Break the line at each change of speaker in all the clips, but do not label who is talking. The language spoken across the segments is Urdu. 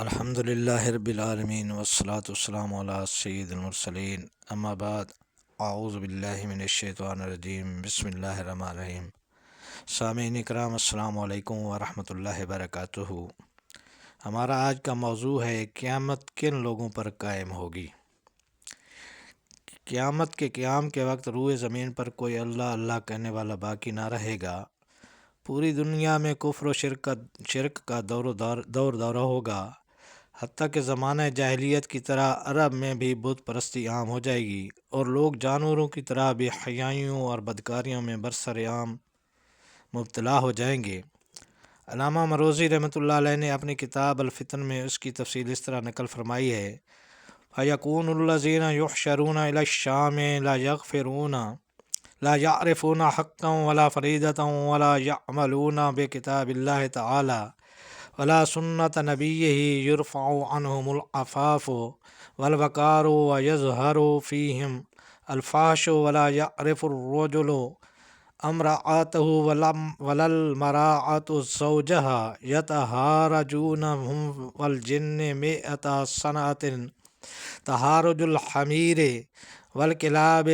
الحمد للہ رب العالمین والصلاة والسلام علی سید المرسلین اما بعد اعوذ باللہ من الشیطان الرجیم بسم اللہ الرحمن الرحیم۔ سامعین اکرام السلام علیکم ورحمۃ اللہ وبرکاتہ۔ ہمارا آج کا موضوع ہے قیامت کن لوگوں پر قائم ہوگی۔ قیامت کے قیام کے وقت روئے زمین پر کوئی اللہ اللہ کہنے والا باقی نہ رہے گا۔ پوری دنیا میں کفر و شرک کا دورہ ہوگا، حتیٰ کہ زمانہ جاہلیت کی طرح عرب میں بھی بت پرستی عام ہو جائے گی اور لوگ جانوروں کی طرح بے حیائیوں اور بدکاریوں میں برسر عام مبتلا ہو جائیں گے۔ علامہ مروزی رحمۃ اللہ علیہ نے اپنی کتاب الفتن میں اس کی تفصیل اس طرح نقل فرمائی ہے: فَيَكُونُ الَّذِينَ يُحْشَرُونَ إِلَى الشَّامِ لا يعرفون حقا ولا فریدة ولا يعملون بكتاب الله تعالى ولا سنة نبيه يرفع عنهم العفاف والوقار ويظهر فيهم الفحش ولا يعرف الرجل امرأته ولا المرأة زوجها يتهارجون هم والجن 100 سنة تهارج الحمير والکلاب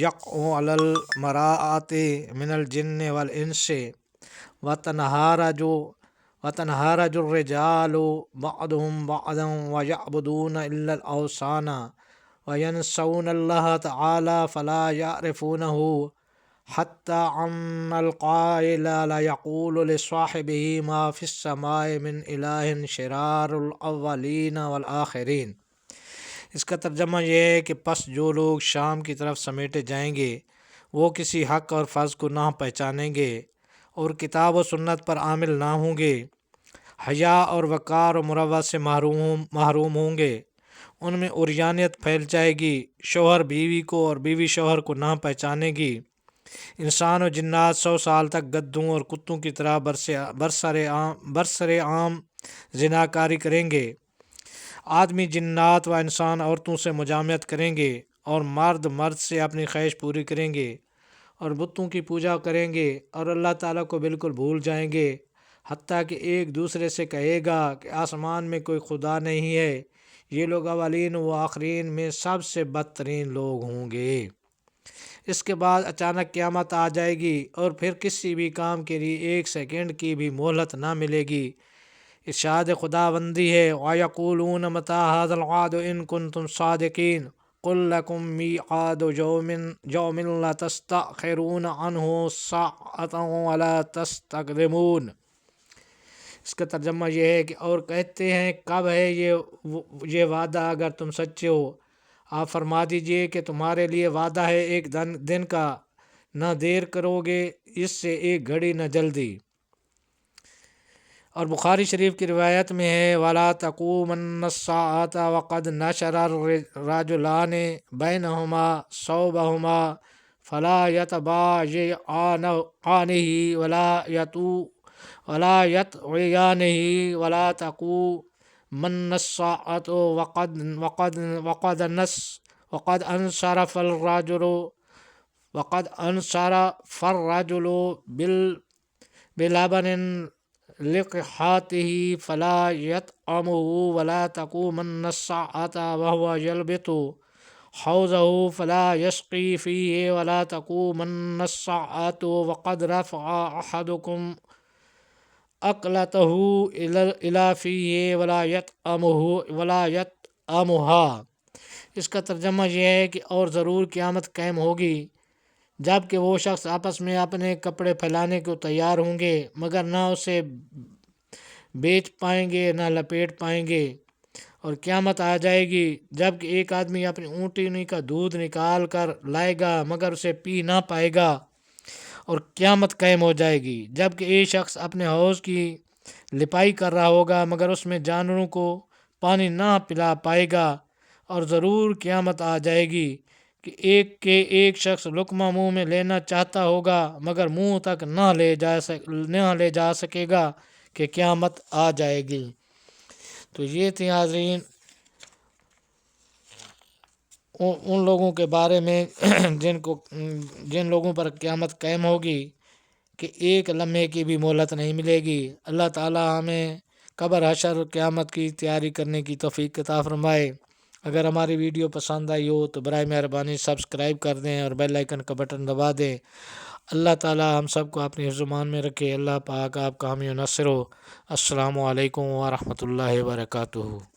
یقع علی المراءۃ من الجن والانس وتنہارج الرجال بعضهم بعضا ويعبدون الا الاوثان وینسون اللہ تعالی فلا یعرفونه حتی ان القائل لا یقول لصاحبه ما فی السماء من الہ شرار الاولین والآخرین۔ اس کا ترجمہ یہ ہے کہ پس جو لوگ شام کی طرف سمیٹے جائیں گے وہ کسی حق اور فرض کو نہ پہچانیں گے اور کتاب و سنت پر عامل نہ ہوں گے، حیا اور وقار و مروت سے محروم ہوں گے۔ ان میں عریانیت پھیل جائے گی، شوہر بیوی کو اور بیوی شوہر کو نہ پہچانے گی۔ انسان و جنات 100 سال تک گدھوں اور کتوں کی طرح برسر عام زناکاری کریں گے۔ آدمی جنات و انسان عورتوں سے مجامعت کریں گے اور مرد سے اپنی خواہش پوری کریں گے اور بتوں کی پوجا کریں گے اور اللہ تعالیٰ کو بالکل بھول جائیں گے، حتیٰ کہ ایک دوسرے سے کہے گا کہ آسمان میں کوئی خدا نہیں ہے۔ یہ لوگ اولین و آخرین میں سب سے بدترین لوگ ہوں گے۔ اس کے بعد اچانک قیامت آ جائے گی اور پھر کسی بھی کام کے لیے 1 سیکنڈ کی بھی مہلت نہ ملے گی۔ ارشاد خداوندی ہے: وَيَقُولُونَ مَتَىٰ هَٰذَا الْوَعْدُ إِن كُنتُمْ صَادِقِينَ قُل لَّكُم مِّيعَادُ يَوْمٍ لَّا تَسْتَأْخِرُونَ عَنْهُ سَاعَةً وَلَا تَسْتَقْدِمُونَ۔ اس کا ترجمہ یہ ہے کہ اور کہتے ہیں کب ہے یہ وعدہ اگر تم سچے ہو۔ آپ فرما دیجئے کہ تمہارے لیے وعدہ ہے ایک دن کا، نہ دیر کرو گے اس سے ایک گھڑی نہ جلدی۔ اور بخاری شریف کی روایت میں ہے: وَلَا تَقُومَنَّ السَّاعَةُ وَقَدْ نَشَرَ الرَّجُلَانِ بَيْنَهُمَا ثَوْبَهُمَا فَلَا يَتَبَايَعَانِهِ وَلَا يَطْوِيَانِهِ وَلَا تَقُومَنَّ السَّاعَةُ وَقَدْ أَنصَرَفَ الرَّجُلُ بِلَبَنٍ لِقِحَاتِهِ فَلَا يَطْعَمُهُ وَلَا تَقُومَنَّ السَّاعَةُ وَهُوَ يَلْبِطُ حَوْضَهُ فَلَا يَسْقِي فِيهِ وَلَا تَقُومَنَّ السَّاعَةُ وَقَدْ رَفَعَ أَحَدُكُمْ أَقْلَتَهُ إِلَى فِيهِ وَلَا يَطْعَمُهَا۔ اس کا ترجمہ یہ ہے کہ اور ضرور قیامت قائم ہوگی جب کہ وہ شخص آپس میں اپنے کپڑے پھیلانے کو تیار ہوں گے مگر نہ اسے بیچ پائیں گے نہ لپیٹ پائیں گے۔ اور قیامت آ جائے گی جب کہ ایک آدمی اپنی اونٹنی کا دودھ نکال کر لائے گا مگر اسے پی نہ پائے گا۔ اور قیامت قائم ہو جائے گی جب کہ ایک شخص اپنے حوض کی لپائی کر رہا ہوگا مگر اس میں جانوروں کو پانی نہ پلا پائے گا۔ اور ضرور قیامت آ جائے گی کہ ایک شخص لقمہ منہ میں لینا چاہتا ہوگا مگر منہ تک نہ لے جا سکے گا کہ قیامت آ جائے گی۔ تو یہ تھی حاضرین ان لوگوں کے بارے میں جن لوگوں پر قیامت قائم ہوگی کہ ایک لمحے کی بھی مہلت نہیں ملے گی۔ اللہ تعالی ہمیں قبر حشر اور قیامت کی تیاری کرنے کی توفیق عطا فرمائے۔ اگر ہماری ویڈیو پسند آئی ہو تو برائے مہربانی سبسکرائب کر دیں اور بیل آئیکن کا بٹن دبا دیں۔ اللہ تعالی ہم سب کو اپنی حفظ و امان میں رکھے۔ اللہ پاک آپ کا حامی و ناصر ہو۔ السلام علیکم ورحمۃ اللہ وبرکاتہ۔